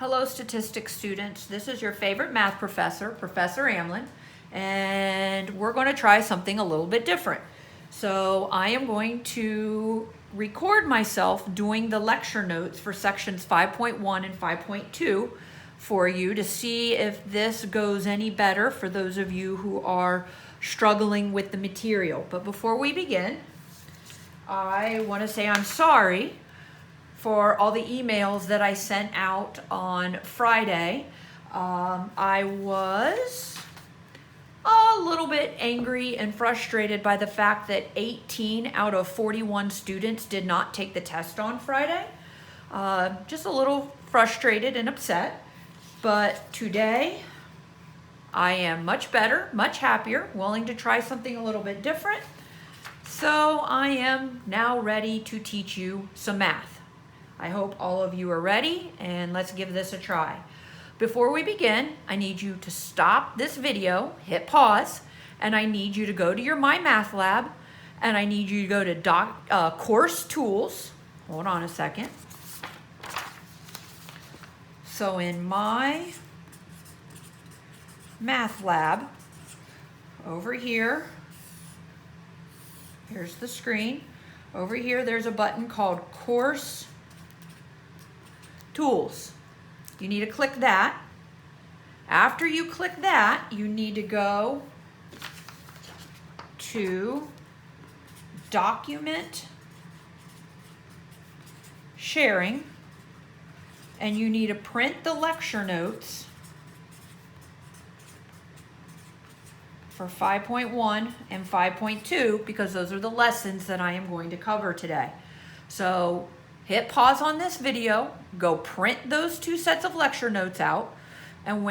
Hello, statistics students. This is your favorite math professor, Professor Amlin, and we're going to try something a little bit different. So I am going to record myself doing the lecture notes for sections 5.1 and 5.2 for you to see if this goes any better for those of you who are struggling with the material. But before we begin, I want to say I'm sorry for all the emails that I sent out on Friday. I was a little bit angry and frustrated by the fact that 18 out of 41 students did not take the test on Friday. Just a little frustrated and upset. But today, I am much better, much happier, willing to try something a little bit different. So I am now ready to teach you some math. I hope all of you are ready, and let's give this a try. Before we begin, I need you to stop this video, hit pause, and I need you to go to your My Math Lab, and I need you to go to Course Tools. Hold on a second. So in My Math Lab, over here, here's the screen. Over here, there's a button called Course Tools. You need to click that. After you click that, you need to go to Document Sharing, and you need to print the lecture notes for 5.1 and 5.2 because those are the lessons that I am going to cover today. So hit pause on this video, go print those two sets of lecture notes out, and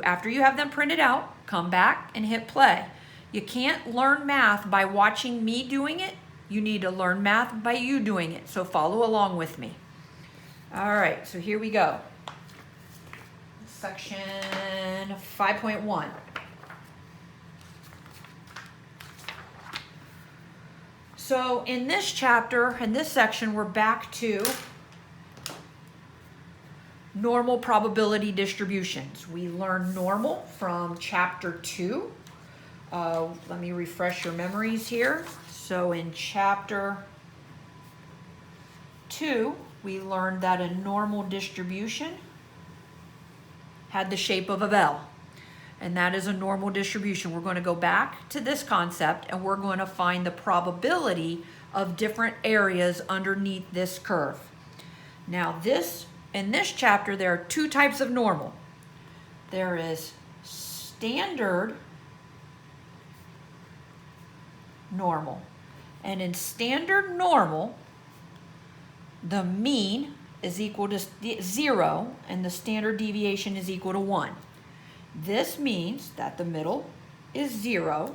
after you have them printed out, come back and hit play. You can't learn math by watching me doing it. You need to learn math by you doing it, so follow along with me. All right, so here we go. Section 5.1. So in this chapter, in this section, we're back to normal probability distributions. We learned normal from chapter 2. Let me refresh your memories here. So in chapter 2, we learned that a normal distribution had the shape of a bell. And that is a normal distribution. We're going to go back to this concept and we're going to find the probability of different areas underneath this curve. Now in this chapter, there are two types of normal. There is standard normal. And in standard normal, the mean is equal to 0 and the standard deviation is equal to 1. This means that the middle is 0.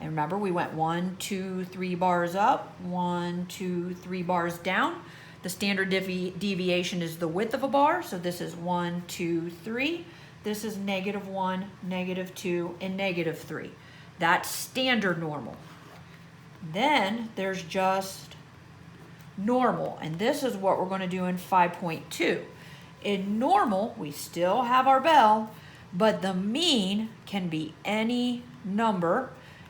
And remember, we went 1, 2, 3 bars up, 1, 2, 3 bars down. The standard deviation is the width of a bar. So this is 1, 2, 3. This is -1, -2, and -3. That's standard normal. Then there's just normal. And this is what we're going to do in 5.2. In normal, we still have our bell, but the mean can be any number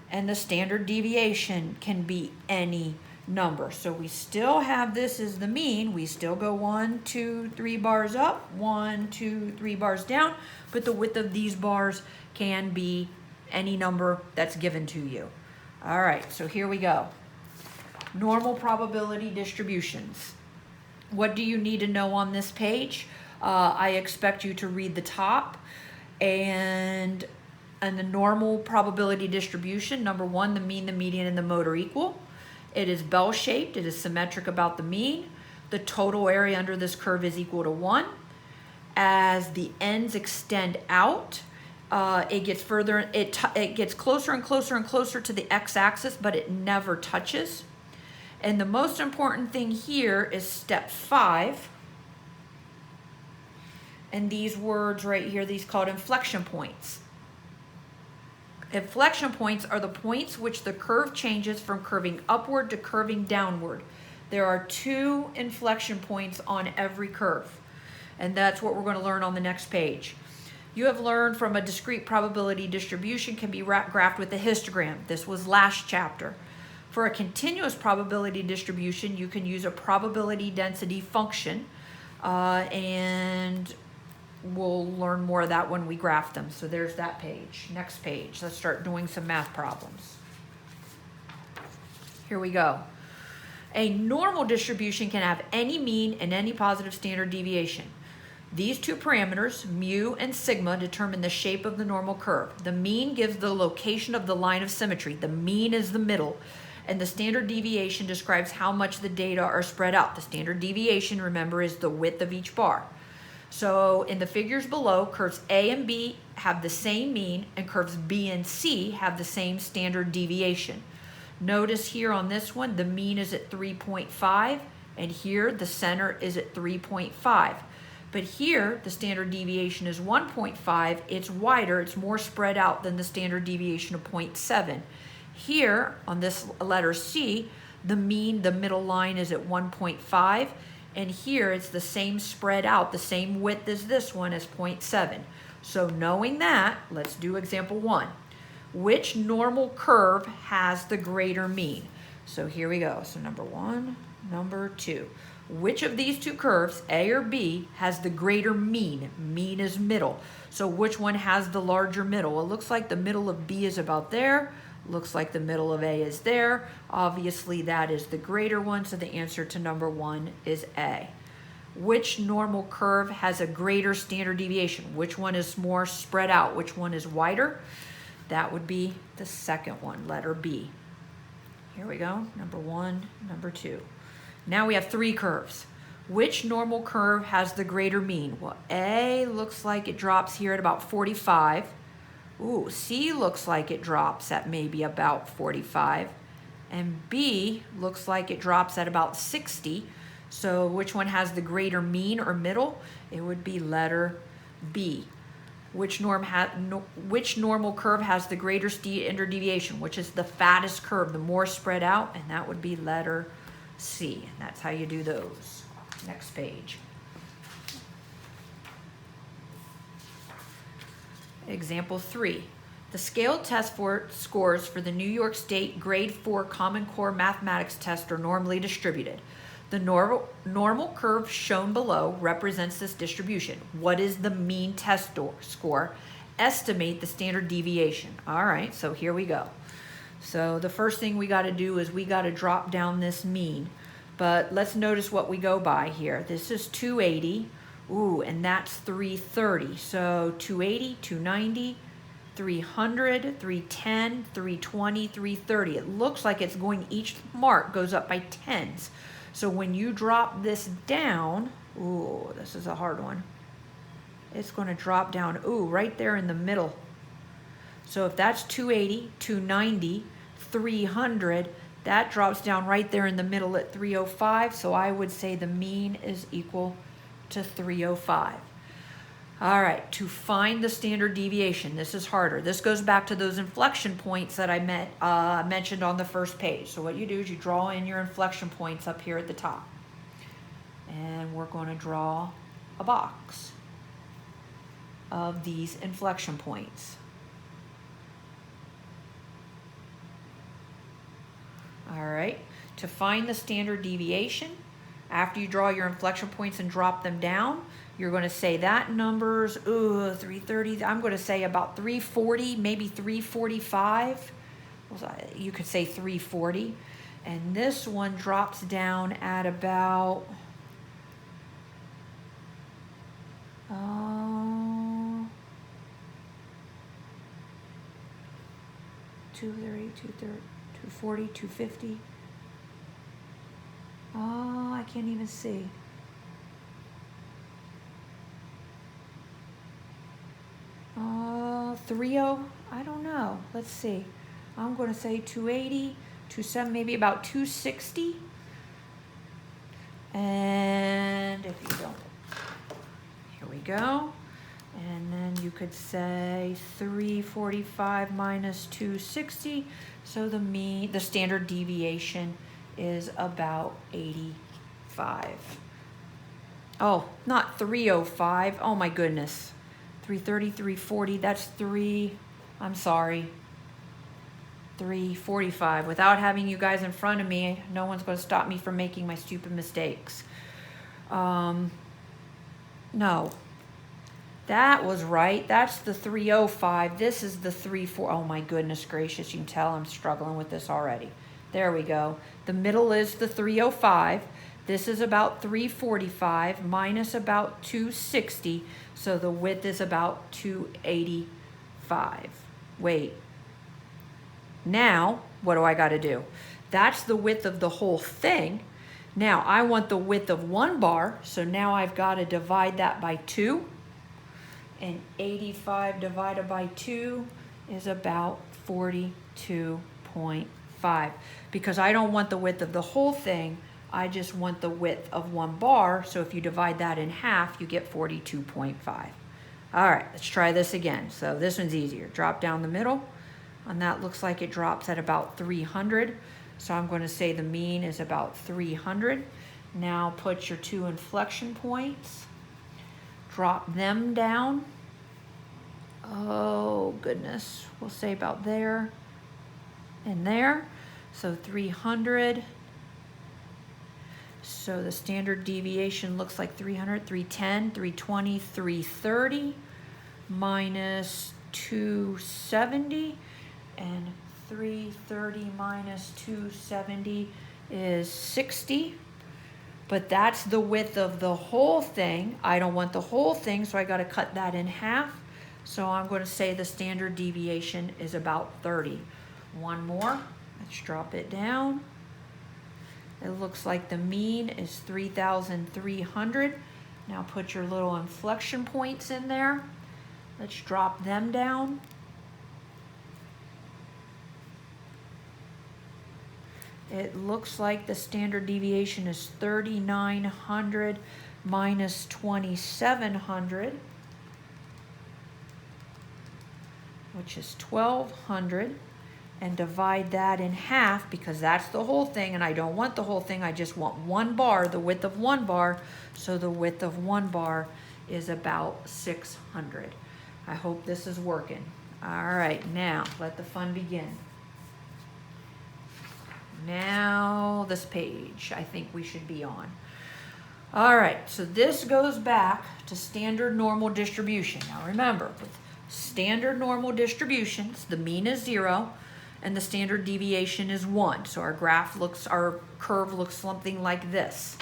and the standard deviation can be any number. So we still have this as the mean. We still go 1, 2, 3 bars up, 1, 2, 3 bars down, but the width of these bars can be any number that's given to you. All right, so here we go. Normal probability distributions. What do you need to know on this page? I expect you to read the top. And the normal probability distribution, number 1, the mean, the median, and the mode are equal. It is bell-shaped. It is symmetric about the mean. The total area under this curve is equal to 1. As the ends extend out, it gets further. It gets closer and closer and closer to the x-axis, but it never touches. And the most important thing here is step 5. And these words right here, these called inflection points. Inflection points are the points which the curve changes from curving upward to curving downward. There are 2 inflection points on every curve. And that's what we're going to learn on the next page. You have learned from a discrete probability distribution can be graphed with a histogram. This was last chapter. For a continuous probability distribution, you can use a probability density function, and we'll learn more of that when we graph them. So there's that page. Next page. Let's start doing some math problems. Here we go. A normal distribution can have any mean and any positive standard deviation. These two parameters, mu and sigma, determine the shape of the normal curve. The mean gives the location of the line of symmetry. The mean is the middle. And the standard deviation describes how much the data are spread out. The standard deviation, remember, is the width of each bar. So in the figures below, curves A and B have the same mean, and curves B and C have the same standard deviation. Notice here on this one, the mean is at 3.5, and here the center is at 3.5. But here, the standard deviation is 1.5. It's wider, it's more spread out than the standard deviation of 0.7. Here, on this letter C, the mean, the middle line is at 1.5. And here, it's the same spread out, the same width as this one as 0.7. So knowing that, let's do example 1. Which normal curve has the greater mean? So here we go. So number 1, number 2. Which of these two curves, A or B, has the greater mean? Mean is middle. So which one has the larger middle? It looks like the middle of B is about there. Looks like the middle of A is there. Obviously, that is the greater one, so the answer to number 1 is A. Which normal curve has a greater standard deviation? Which one is more spread out? Which one is wider? That would be the second one, letter B. Here we go, number 1, number 2. Now we have 3 curves. Which normal curve has the greater mean? Well, A looks like it drops here at about 45. Ooh, C looks like it drops at maybe about 45. And B looks like it drops at about 60. So which one has the greater mean or middle? It would be letter B. Which normal curve has the greater standard deviation? Which is the fattest curve, the more spread out? And that would be letter C. And that's how you do those. Next page. Example 3. The scale test scores for the New York State Grade 4 Common Core Mathematics test are normally distributed. The normal curve shown below represents this distribution. What is the mean test score? Estimate the standard deviation. All right, so here we go. So the first thing we got to do is we got to drop down this mean. But let's notice what we go by here. This is 280. Ooh, and that's 330. So 280, 290, 300, 310, 320, 330. It looks like it's going, each mark goes up by tens. So when you drop this down, ooh, this is a hard one. It's going to drop down, ooh, right there in the middle. So if that's 280, 290, 300, that drops down right there in the middle at 305. So I would say the mean is equal to 305. All right, to find the standard deviation, this is harder. This goes back to those inflection points that I mentioned on the first page. So what you do is you draw in your inflection points up here at the top. And we're going to draw a box of these inflection points. All right, to find the standard deviation, after you draw your inflection points and drop them down, you're going to say that number's, 330, I'm going to say about 340, maybe 345. You could say 340. And this one drops down at about, 230, 240, 250. Oh, I can't even see. I don't know. Let's see. I'm going to say 280, 270, maybe about 260. And if you don't, here we go. And then you could say 345 minus 260. So the standard deviation is about 85. Oh, not 305. Oh my goodness. 330, 340, that's I'm sorry. 345. Without having you guys in front of me, no one's going to stop me from making my stupid mistakes. No. That was right. That's the 305. This is the 34. Oh my goodness gracious. You can tell I'm struggling with this already. There we go. The middle is the 305. This is about 345 minus about 260. So the width is about 285. Wait. Now, what do I got to do? That's the width of the whole thing. Now, I want the width of one bar. So now I've got to divide that by 2. And 85 divided by 2 is about 42.5. Because I don't want the width of the whole thing, I just want the width of one bar. So if you divide that in half, you get 42.5. All right, let's try this again. So this one's easier. Drop down the middle, and that looks like it drops at about 300. So I'm going to say the mean is about 300. Now put your 2 inflection points. Drop them down. Oh goodness, we'll say about there and there. So 300. So the standard deviation looks like 300, 310, 320, 330 minus 270, and 330 minus 270 is 60. But that's the width of the whole thing. I don't want the whole thing, so I got to cut that in half. So I'm going to say the standard deviation is about 30. One more. Let's drop it down. It looks like the mean is 3,300. Now put your little inflection points in there. Let's drop them down. It looks like the standard deviation is 3,900 minus 2,700, which is 1,200, and divide that in half because that's the whole thing, and I don't want the whole thing. I just want one bar, the width of one bar, so the width of one bar is about 600. I hope this is working. All right, now let the fun begin. Now this page I think we should be on. All right, so this goes back to standard normal distribution. Now remember, with standard normal distributions, the mean is 0 and the standard deviation is 1. So our curve looks something like this.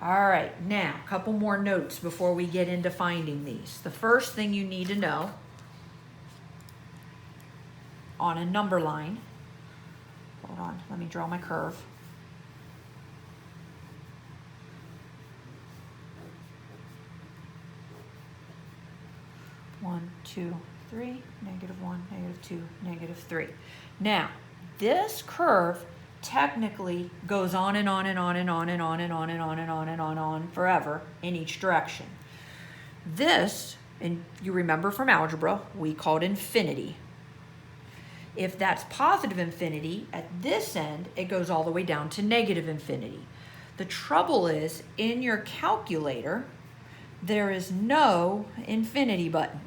All right, now a couple more notes before we get into finding these. The first thing you need to know on a number line, hold on, let me draw my curve. One, two, 3, -1, -2, -3. Now, this curve technically goes on and on and on and on and on and on and on and on and on forever in each direction. This, and you remember from algebra, we called infinity. If that's positive infinity, at this end, it goes all the way down to negative infinity. The trouble is, in your calculator, there is no infinity button.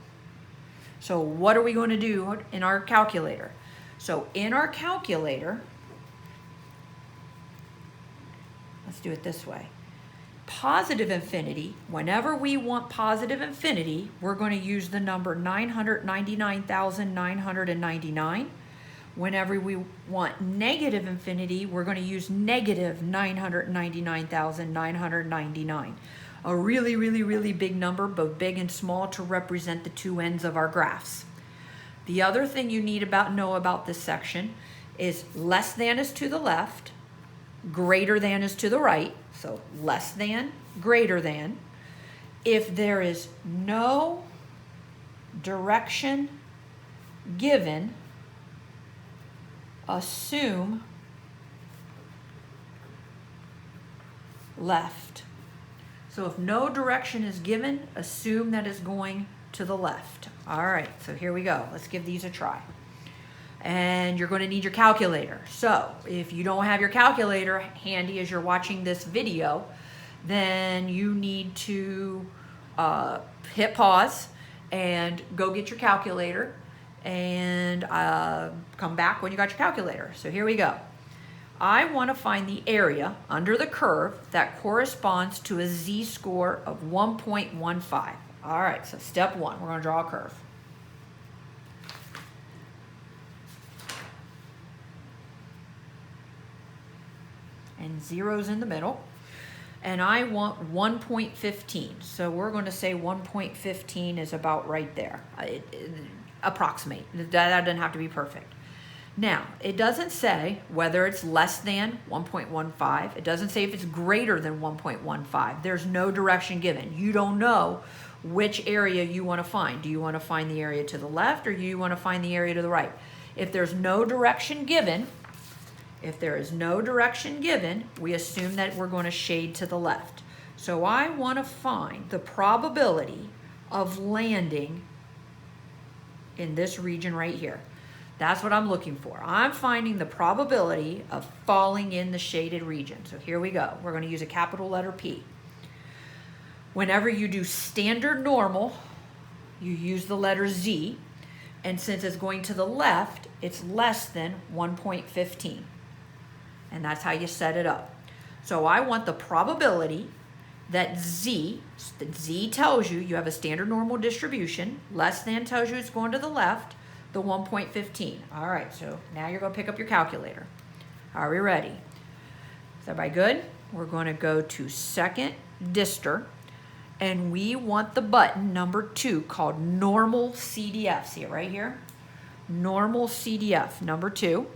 So what are we going to do in our calculator? So in our calculator, let's do it this way. Positive infinity, whenever we want positive infinity, we're going to use the number 999,999. Whenever we want negative infinity, we're going to use negative 999,999. A really, really, really big number, both big and small, to represent the two ends of our graphs. The other thing you need to know about this section is less than is to the left, greater than is to the right. So less than, greater than. If there is no direction given, assume left. So if no direction is given, assume that it's going to the left. All right, so here we go. Let's give these a try. And you're going to need your calculator. So if you don't have your calculator handy as you're watching this video, then you need to hit pause and go get your calculator and come back when you got your calculator. So here we go. I want to find the area under the curve that corresponds to a z-score of 1.15. All right, so step one, we're going to draw a curve. And zero's in the middle. And I want 1.15. So we're going to say 1.15 is about right there. Approximate. That doesn't have to be perfect. Now, it doesn't say whether it's less than 1.15. It doesn't say if it's greater than 1.15. There's no direction given. You don't know which area you want to find. Do you want to find the area to the left or do you want to find the area to the right? If there's no direction given, we assume that we're going to shade to the left. So I want to find the probability of landing in this region right here. That's what I'm looking for. I'm finding the probability of falling in the shaded region. So here we go. We're going to use a capital letter P. Whenever you do standard normal, you use the letter Z. And since it's going to the left, it's less than 1.15. And that's how you set it up. So I want the probability that Z tells you have a standard normal distribution, less than tells you it's going to the left, the 1.15. All right, so now you're going to pick up your calculator. Are we ready? Is everybody good? We're going to go to second dister, and we want the button number 2 called normal CDF. See it right here? Normal CDF, number 2.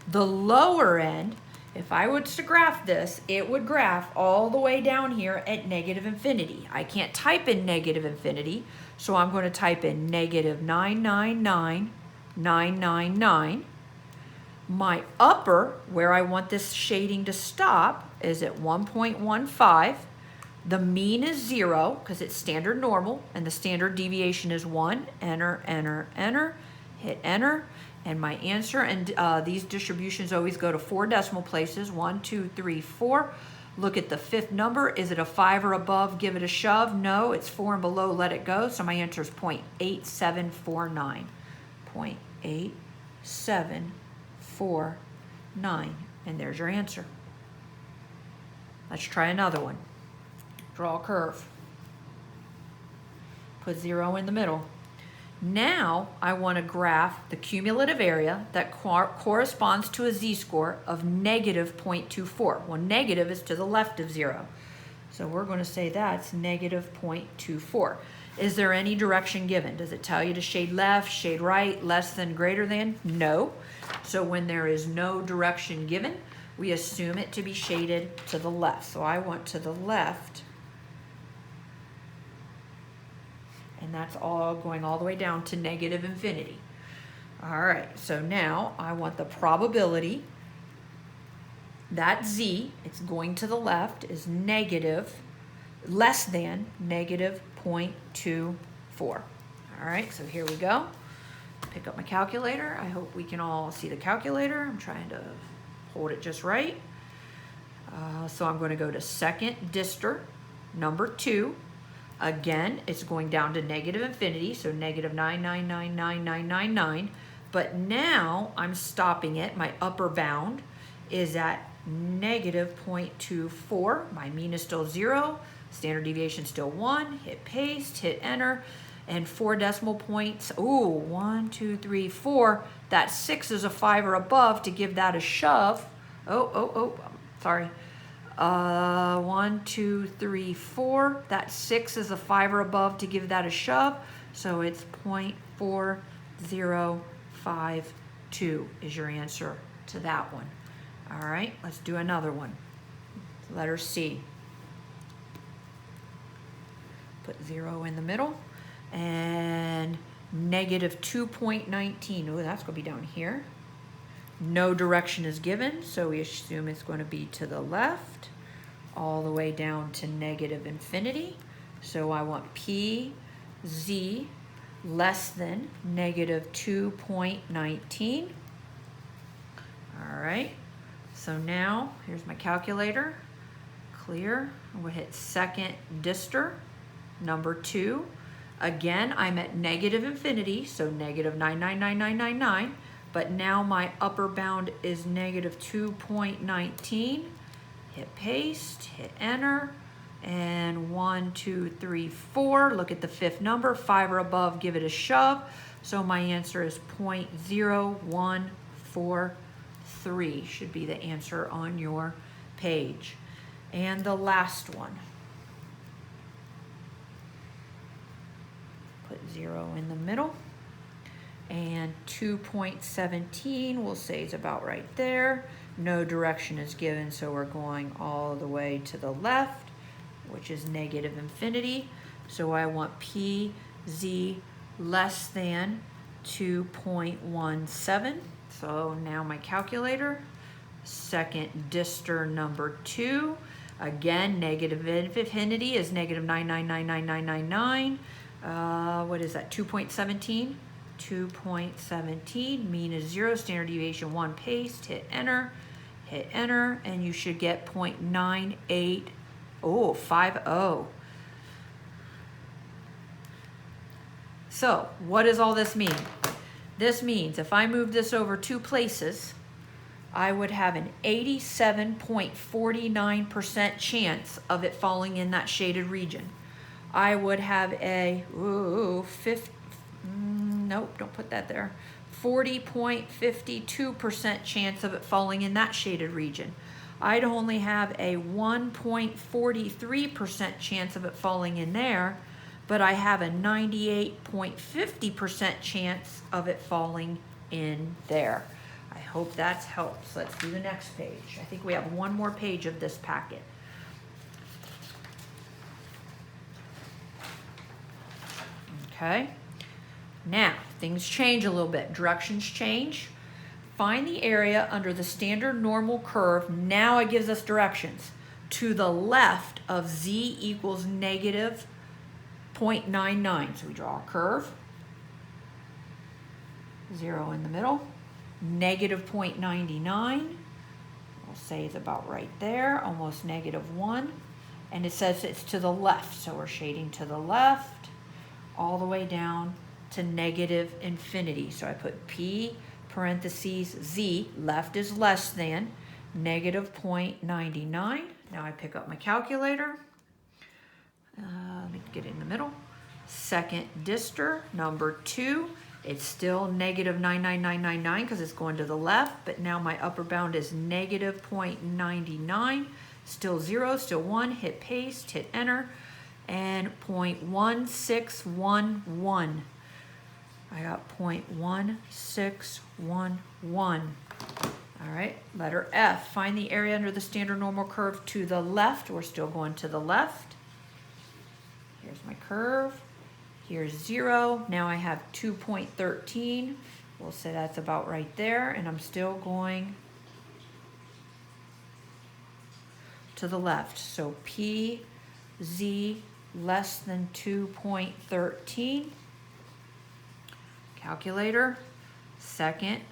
The lower end, if I was to graph this, it would graph all the way down here at negative infinity. I can't type in negative infinity, so I'm going to type in negative 999,999. My upper, where I want this shading to stop, is at 1.15. The mean is 0 because it's standard normal, and the standard deviation is 1. Enter, enter, enter, hit enter. And my answer, and these distributions always go to 4 decimal places, 1, 2, 3, 4. Look at the 5th number. Is it a 5 or above? Give it a shove. No, it's 4 and below. Let it go. So my answer is 0.8749. 0.8749. And there's your answer. Let's try another one. Draw a curve. Put 0 in the middle. Now I want to graph the cumulative area that corresponds to a z-score of negative 0.24. Well, negative is to the left of 0. So we're going to say that's negative 0.24. Is there any direction given? Does it tell you to shade left, shade right, less than, greater than? No. So when there is no direction given, we assume it to be shaded to the left. So I want to the left. And that's all going all the way down to negative infinity. All right, so now I want the probability that Z, it's going to the left, is less than negative 0.24. All right, so here we go. Pick up my calculator. I hope we can all see the calculator. I'm trying to hold it just right. So I'm going to go to second dister, number 2. Again, it's going down to negative infinity, so negative 9999999. But now I'm stopping it. My upper bound is at negative 0.24. My mean is still 0. Standard deviation still 1. Hit paste, hit enter, and 4 decimal points. Ooh, 1, 2, 3, 4. That 6 is a 5 or above to give that a shove. Sorry. 1, 2, 3, 4. That 6 is a 5 or above to give that a shove. So it's 0.4052 is your answer to that one. All right, let's do another one. Letter C. Put 0 in the middle. And negative 2.19. Oh, that's going to be down here. No direction is given, so we assume it's going to be to the left, all the way down to negative infinity. So I want P, Z, less than negative 2.19. All right, so now here's my calculator. Clear. We'll hit second dister, number 2. Again, I'm at negative infinity, so negative 9999999, but now my upper bound is negative 2.19. Hit paste, hit enter, and 1, 2, 3, 4. Look at the 5th number, 5 or above, give it a shove. So my answer is 0.0143 should be the answer on your page. And the last one. Put 0 in the middle. And 2.17 we'll say is about right there. No direction is given, so we're going all the way to the left, which is negative infinity. So I want PZ less than 2.17. So now my calculator, second dister number 2. Again, negative infinity is negative 9999999. What is that, 2.17? 2.17, mean is 0, standard deviation 1, paste, hit enter, and you should get 0.9850. So what does all this mean? This means if I move this over 2 places, I would have an 87.49% chance of it falling in that shaded region. I would have a, nope, don't put that there, 40.52% chance of it falling in that shaded region. I'd only have a 1.43% chance of it falling in there, but I have a 98.50% chance of it falling in there. I hope that's helped. So let's do the next page. I think we have one more page of this packet. Okay. Now, things change a little bit. Directions change. Find the area under the standard normal curve. Now it gives us directions. To the left of z equals negative 0.99. So we draw a curve. 0 in the middle. Negative 0.99. We'll say it's about right there. Almost negative 1. And it says it's to the left. So we're shading to the left. All the way down to negative infinity. So I put P parentheses Z, left is less than, negative 0.99. Now I pick up my calculator. Let me get in the middle. Second dister, number 2. It's still negative 99999 because it's going to the left, but now my upper bound is negative 0.99. Still 0, still 1. Hit paste, hit enter. And 0.1611. I got 0.1611. All right, letter F. Find the area under the standard normal curve to the left. We're still going to the left. Here's my curve. Here's 0. Now I have 2.13. We'll say that's about right there. And I'm still going to the left. So PZ less than 2.13. Calculator, second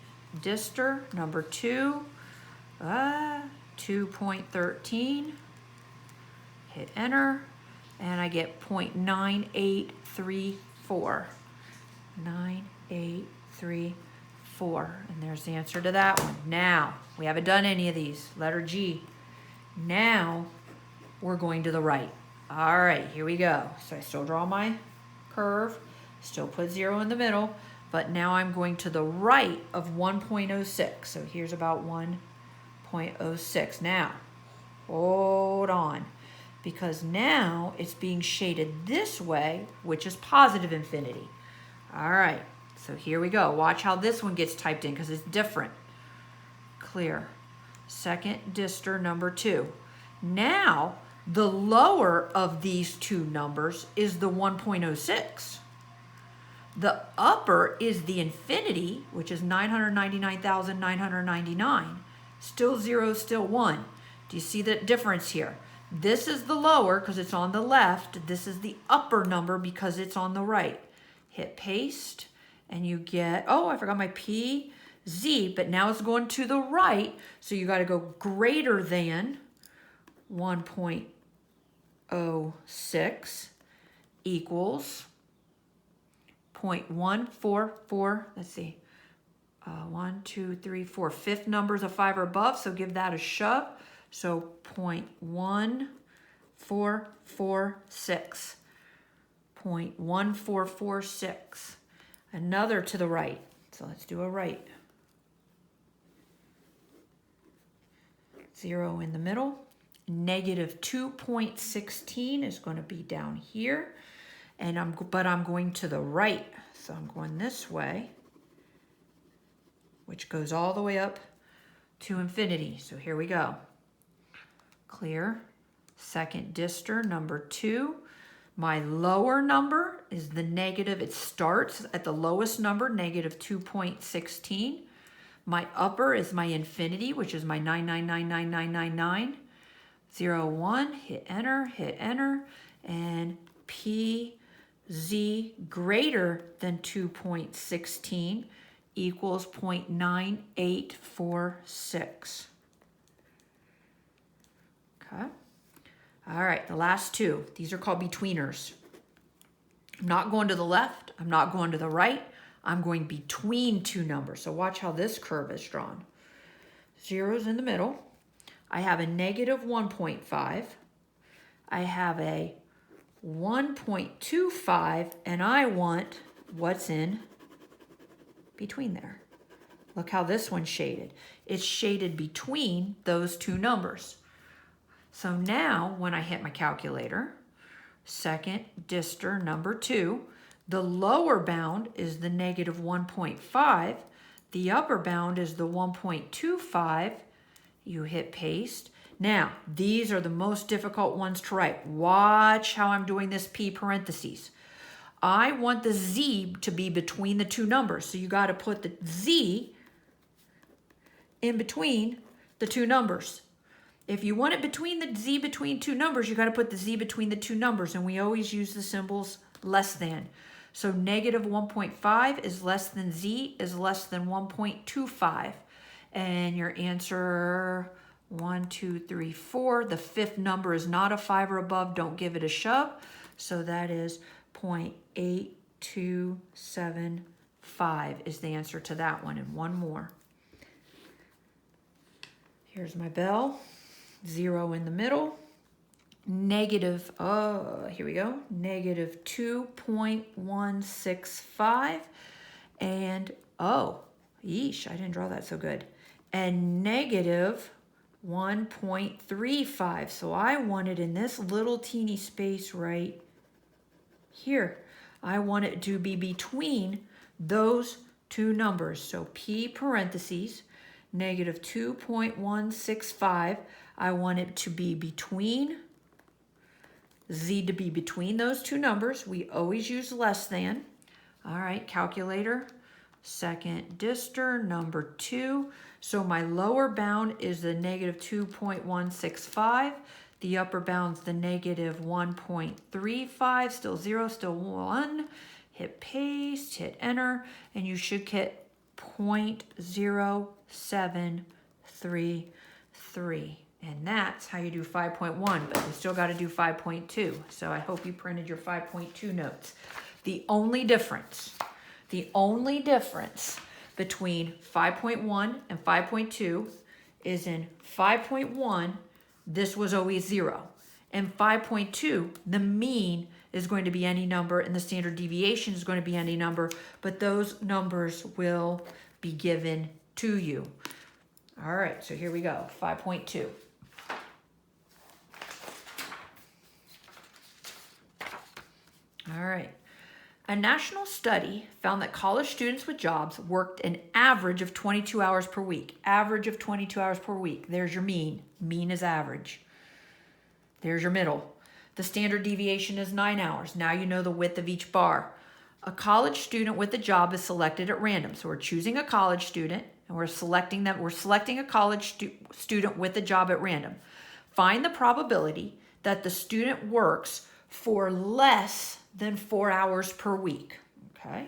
dister, number 2, 2.13. Hit enter, and I get 0.9834. 9834, and there's the answer to that one. Now, we haven't done any of these. Letter G. Now, we're going to the right. All right, here we go. So I still draw my curve, still put 0 in the middle, but now I'm going to the right of 1.06. So here's about 1.06. Now, hold on, because now it's being shaded this way, which is positive infinity. All right, so here we go. Watch how this one gets typed in because it's different. Clear. Second dister, number 2. Now, the lower of these two numbers is the 1.06. The upper is the infinity, which is 999,999. Still 0, still 1. Do you see the difference here? This is the lower because it's on the left. This is the upper number because it's on the right. Hit paste, and you get, oh, I forgot my P, Z, but now it's going to the right, so you got to go greater than 1.06 equals 0.144, let's see, 1, 2, 3, 4, fifth numbers of 5 or above, so give that a shove. So 0.1446, 0.1446. Another to the right, so let's do a right. 0 in the middle. Negative 2.16 is going to be down here, and but I'm going to the right, so I'm going this way, which goes all the way up to infinity. So here we go. Clear. Second dister, number 2. My lower number is the negative. It starts at the lowest number, negative 2.16. My upper is my infinity, which is my 9999999. 0, 1, hit enter, and PZ greater than 2.16 equals 0.9846. Okay. All right, the last two. These are called betweeners. I'm not going to the left. I'm not going to the right. I'm going between two numbers. So watch how this curve is drawn. 0's in the middle. I have a negative 1.5. I have a 1.25, and I want what's in between there. Look how this one's shaded. It's shaded between those two numbers. So now when I hit my calculator, second dister number 2, the lower bound is the negative 1.5. The upper bound is the 1.25. You hit paste. Now, these are the most difficult ones to write. Watch how I'm doing this P parentheses. I want the Z to be between the two numbers. So you got to put the Z in between the two numbers. If you want it between the Z between two numbers, you got to put the Z between the two numbers. And we always use the symbols less than. So negative 1.5 is less than Z is less than 1.25. And your answer, 1, 2, 3, 4. The fifth number is not a 5 or above. Don't give it a shove. So that is 0.8275 is the answer to that one. And one more. Here's my bell. 0 in the middle. Negative, here we go. Negative 2.165. And, yeesh, I didn't draw that so good. And negative 1.35. So I want it in this little teeny space right here. I want it to be between those two numbers. So P parentheses, negative 2.165. I want it to be between, Z to be between those two numbers. We always use less than. All right, calculator. Second dister, number 2. So my lower bound is the negative 2.165. The upper bound's the negative 1.35. Still 0, still 1. Hit paste, hit enter, and you should get 0.0733. And that's how you do 5.1, but you still got to do 5.2. So I hope you printed your 5.2 notes. The only difference between 5.1 and 5.2 is in 5.1, this was always 0. In 5.2, the mean is going to be any number and the standard deviation is going to be any number, but those numbers will be given to you. All right, so here we go, 5.2. All right. A national study found that college students with jobs worked an average of 22 hours per week. Average of 22 hours per week. There's your mean. Mean is average. There's your middle. The standard deviation is 9 hours. Now you know the width of each bar. A college student with a job is selected at random. So we're choosing a college student and we're selecting them. We're selecting a college student with a job at random. Find the probability that the student works for less than 4 hours per week. Okay,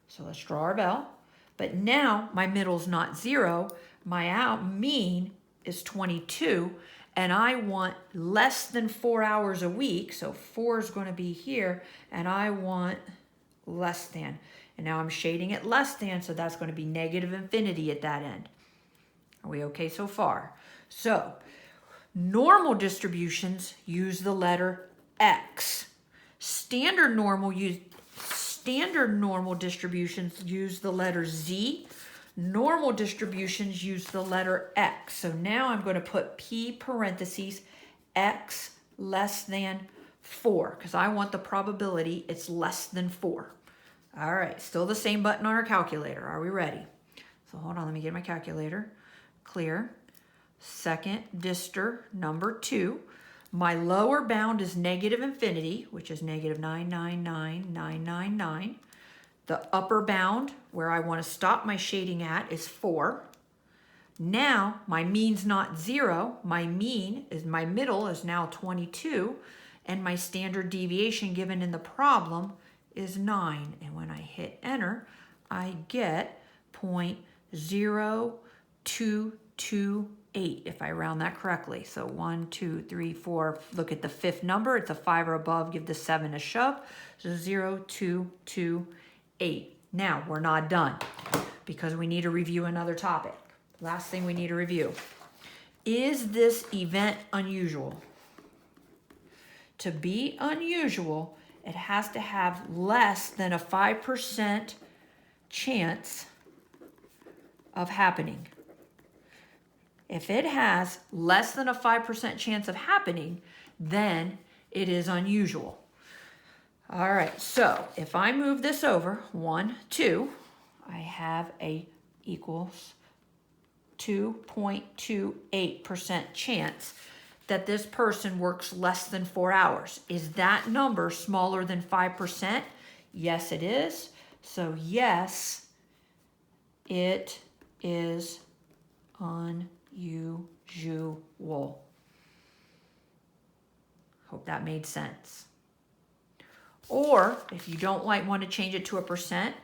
so let's draw our bell. But now my middle's not 0. My mean is 22. and I want less than 4 hours a week, so 4 is going to be here, and I want less than. And now I'm shading it less than, so that's going to be negative infinity at that end. Are we okay so far? So, normal distributions use the letter X. Standard normal distributions use the letter Z. Normal distributions use the letter X. So now I'm going to put P parentheses X less than 4 because I want the probability it's less than 4. All right, still the same button on our calculator. Are we ready? So hold on, let me get my calculator. Clear. Second distor number 2. My lower bound is negative infinity, which is negative 999,999. The upper bound, where I want to stop my shading at, is 4. Now, my mean's not 0. My middle is now 22. And my standard deviation given in the problem is 9. And when I hit enter, I get 0.0228, if I round that correctly. So 1, 2, 3, 4. Look at the fifth number. It's a 5 or above. Give the 7 a shove. So 0.228. Now, we're not done because we need to review another topic. Last thing we need to review. Is this event unusual? To be unusual, it has to have less than a 5% chance of happening. If it has less than a 5% chance of happening, then it is unusual. All right, so if I move this over, 1, 2, I have a equals 2.28% chance that this person works less than 4 hours. Is that number smaller than 5%? Yes, it is. So yes, it is unusual. Hope that made sense. Or if you don't want to change it to a percent,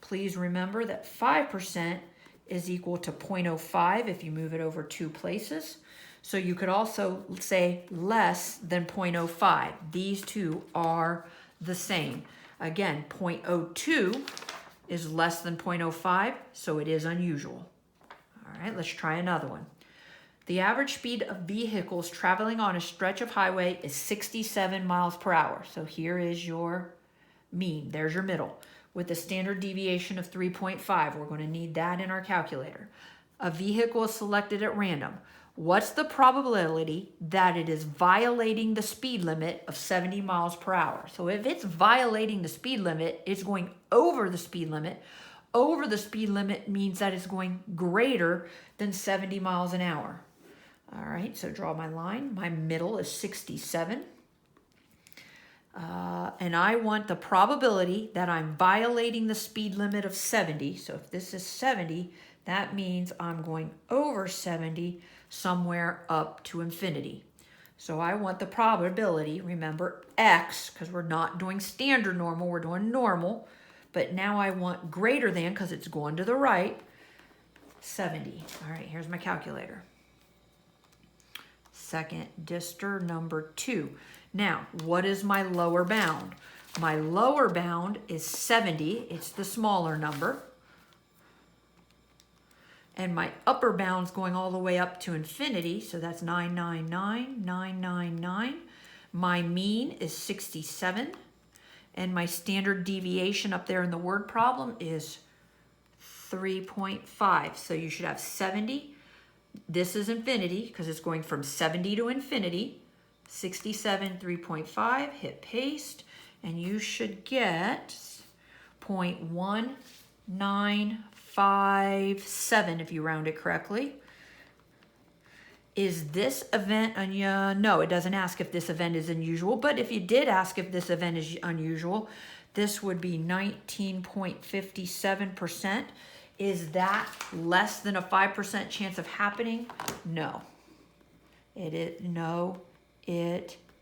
please remember that 5% is equal to 0.05 if you move it over 2 places. So you could also say less than 0.05. These two are the same. Again, 0.02 is less than 0.05, so it is unusual. All right, let's try another one. The average speed of vehicles traveling on a stretch of highway is 67 miles per hour. So here is your mean. There's your middle. With a standard deviation of 3.5. We're going to need that in our calculator. A vehicle is selected at random. What's the probability that it is violating the speed limit of 70 miles per hour? So if it's violating the speed limit, it's going over the speed limit. Over the speed limit means that it's going greater than 70 miles an hour. All right, so draw my line. My middle is 67. And I want the probability that I'm violating the speed limit of 70. So if this is 70, that means I'm going over 70 somewhere up to infinity. So I want the probability, remember X, because we're not doing standard normal, we're doing normal. But now I want greater than, because it's going to the right, 70. All right, here's my calculator. Second distor number 2. Now, what is my lower bound? My lower bound is 70. It's the smaller number. And my upper bound's going all the way up to infinity, so that's 999,999. My mean is 67. And my standard deviation up there in the word problem is 3.5. So you should have 70. This is infinity because it's going from 70 to infinity. 67, 3.5, hit paste, and you should get 0.1957 if you round it correctly. Is this event no, it doesn't ask if this event is unusual, but if you did ask if this event is unusual, this would be 19.57%. Is that less than a 5% chance of happening? No. It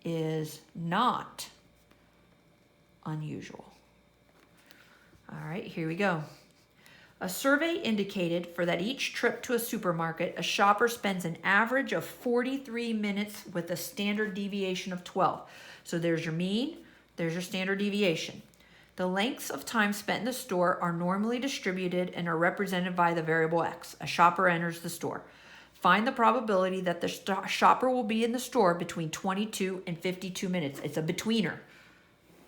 is not unusual. All right, here we go. A survey indicated for that each trip to a supermarket, a shopper spends an average of 43 minutes with a standard deviation of 12. So there's your mean, there's your standard deviation. The lengths of time spent in the store are normally distributed and are represented by the variable x. A shopper enters the store. Find the probability that the shopper will be in the store between 22 and 52 minutes. It's a betweener.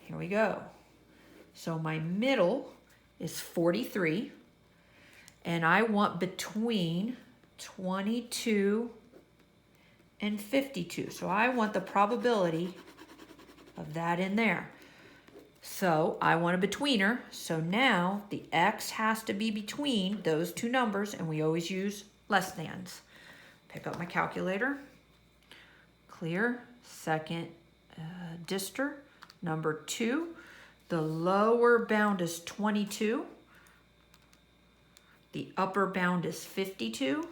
Here we go. So my middle is 43, and I want between 22 and 52. So I want the probability of that in there. So I want a betweener. So now the x has to be between those two numbers, and we always use less thans. Pick up my calculator. Clear. Second dister, number 2. The lower bound is 22. The upper bound is 52.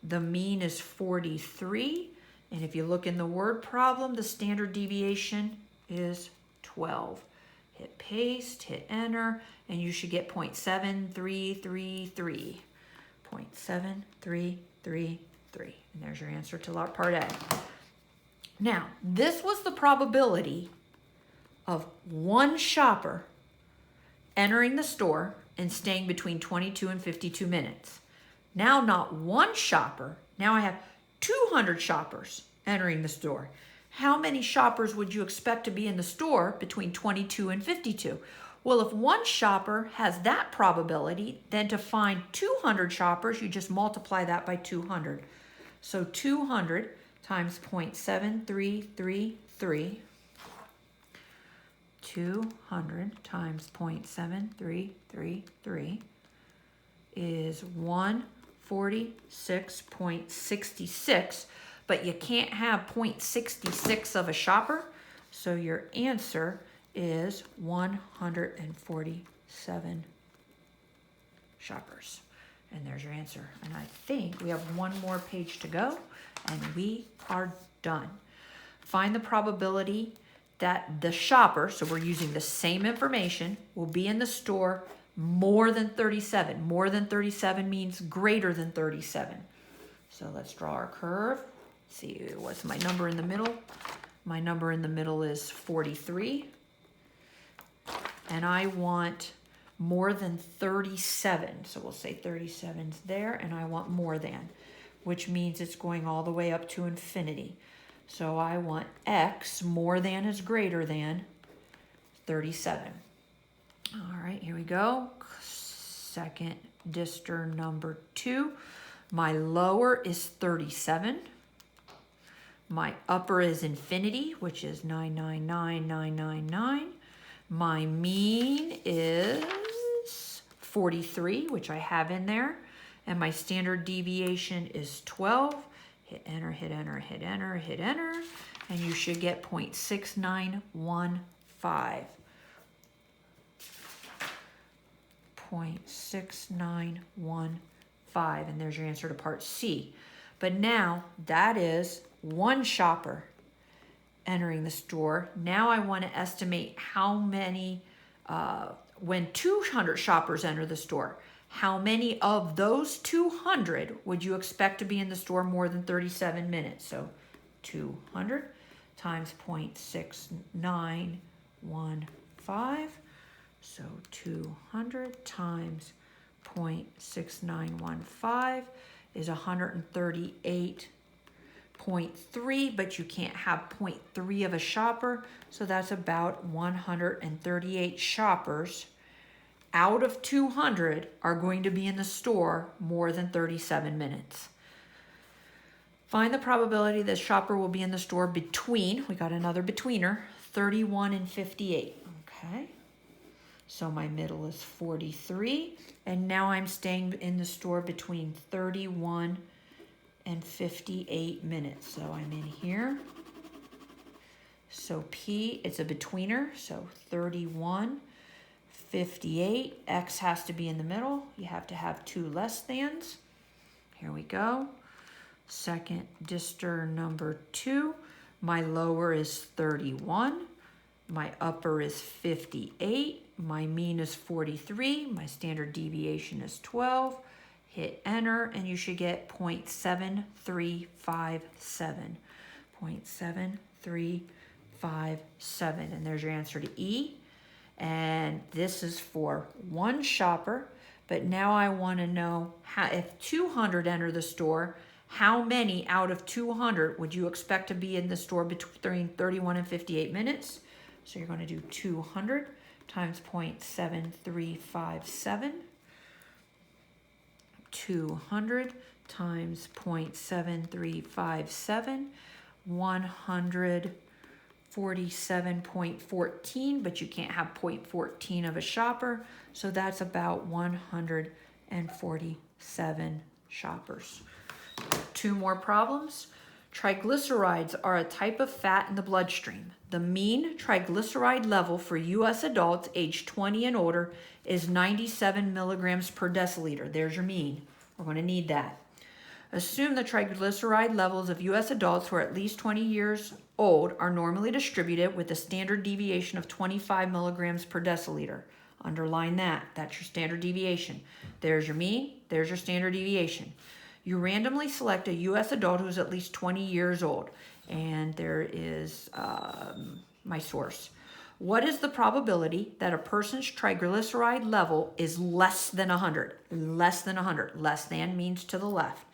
The mean is 43. And if you look in the word problem, the standard deviation is 12. Hit paste, hit enter, and you should get 0.7333. 0.7333. And there's your answer to part A. Now, this was the probability of one shopper entering the store and staying between 22 and 52 minutes. Now, not one shopper. Now I have 200 shoppers entering the store. How many shoppers would you expect to be in the store between 22 and 52? Well, if one shopper has that probability, then to find 200 shoppers, you just multiply that by 200. So 200 times 0.7333. 200 times 0.7333 is 146.66, but you can't have 0.66 of a shopper, so your answer is 147 shoppers. And there's your answer. And I think we have one more page to go, and we are done. Find the probability that the shopper, so we're using the same information, will be in the store more than 37. More than 37 means greater than 37. So let's draw our curve. See, what's my number in the middle? My number in the middle is 43. And I want more than 37. So we'll say 37's there, and I want more than, which means it's going all the way up to infinity. So I want x more than is greater than 37. All right, here we go. Second dister number 2. My lower is 37. My upper is infinity, which is 999,999. My mean is 43, which I have in there. And my standard deviation is 12. Hit enter, hit enter, hit enter, hit enter, and you should get 0.6915. 0.6915, and there's your answer to part C. But now that is one shopper entering the store. Now I want to estimate how many, when 200 shoppers enter the store, how many of those 200 would you expect to be in the store more than 37 minutes? So 200 times 0.6915. So 200 times 0.6915 is 138.3, but you can't have 0.3 of a shopper. So that's about 138 shoppers out of 200 are going to be in the store more than 37 minutes. Find the probability that shopper will be in the store between, we got another betweener, 31 and 58. Okay, so my middle is 43, and now I'm staying in the store between 31 and 58 minutes. So I'm in here. So P, it's a betweener, so 31, 58, X has to be in the middle. You have to have two less thans. Here we go. Second dister number 2. My lower is 31. My upper is 58. My mean is 43. My standard deviation is 12. Hit enter, and you should get 0.7357. 0.7357. And there's your answer to E. And this is for one shopper. But now I want to know how, if 200 enter the store, how many out of 200 would you expect to be in the store between 31 and 58 minutes? So you're going to do 200 times 0.7357. 200 times 0.7357, 147.14, but you can't have 0.14 of a shopper, so that's about 147 shoppers. Two more problems. Triglycerides are a type of fat in the bloodstream. The mean triglyceride level for U.S. adults aged 20 and older is 97 milligrams per deciliter. There's your mean. We're going to need that. Assume the triglyceride levels of U.S. adults who are at least 20 years old are normally distributed with a standard deviation of 25 milligrams per deciliter. Underline that. That's your standard deviation. There's your mean. There's your standard deviation. You randomly select a U.S. adult who is at least 20 years old. And there is my source. What is the probability that a person's triglyceride level is less than 100? Less than 100. Less than means to the left.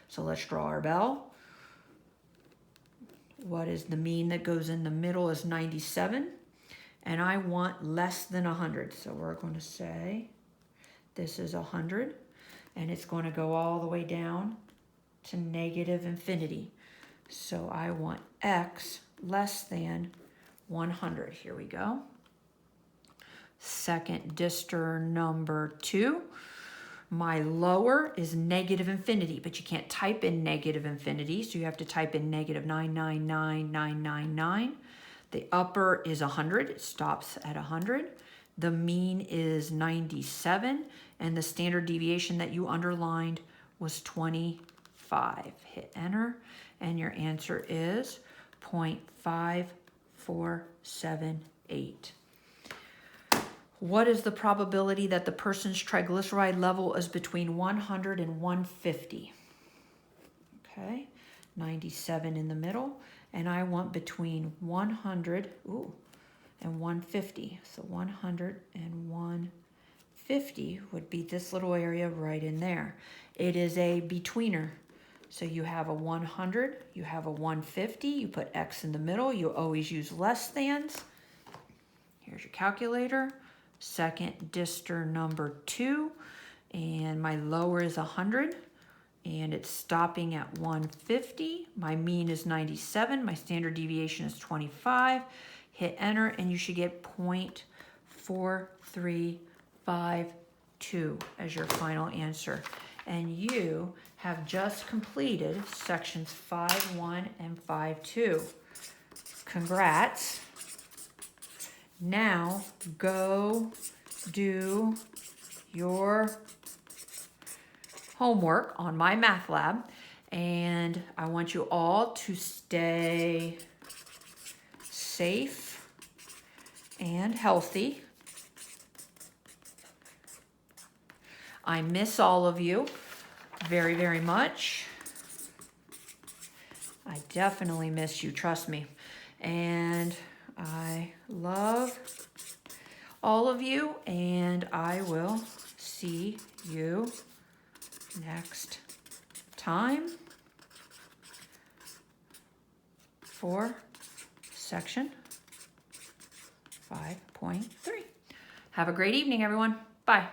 So let's draw our bell. What is the mean that goes in the middle is 97. And I want less than 100. So we're going to say this is 100. And it's going to go all the way down to negative infinity. So I want x less than 100. Here we go. Second dister number 2. My lower is negative infinity, but you can't type in negative infinity, so you have to type in negative 999,999. The upper is 100. It stops at 100. The mean is 97, and the standard deviation that you underlined was 25. Hit enter, and your answer is 0.5478. What is the probability that the person's triglyceride level is between 100 and 150? Okay, 97 in the middle, and I want between 100, and 150. So 100 and 150 would be this little area right in there. It is a betweener. So you have a 100, you have a 150, you put X in the middle, you always use less thans. Here's your calculator. Second dister number 2, and my lower is 100, and it's stopping at 150. My mean is 97, my standard deviation is 25. Hit enter, and you should get 0.4352 as your final answer. And you have just completed sections 5.1 and 5.2. Congrats. Now go do your homework on my math lab, and I want you all to stay safe and healthy. I miss all of you very, very much. I definitely miss you, trust me. And I love all of you, and I will see you next time for section 5.3. Have a great evening, everyone. Bye.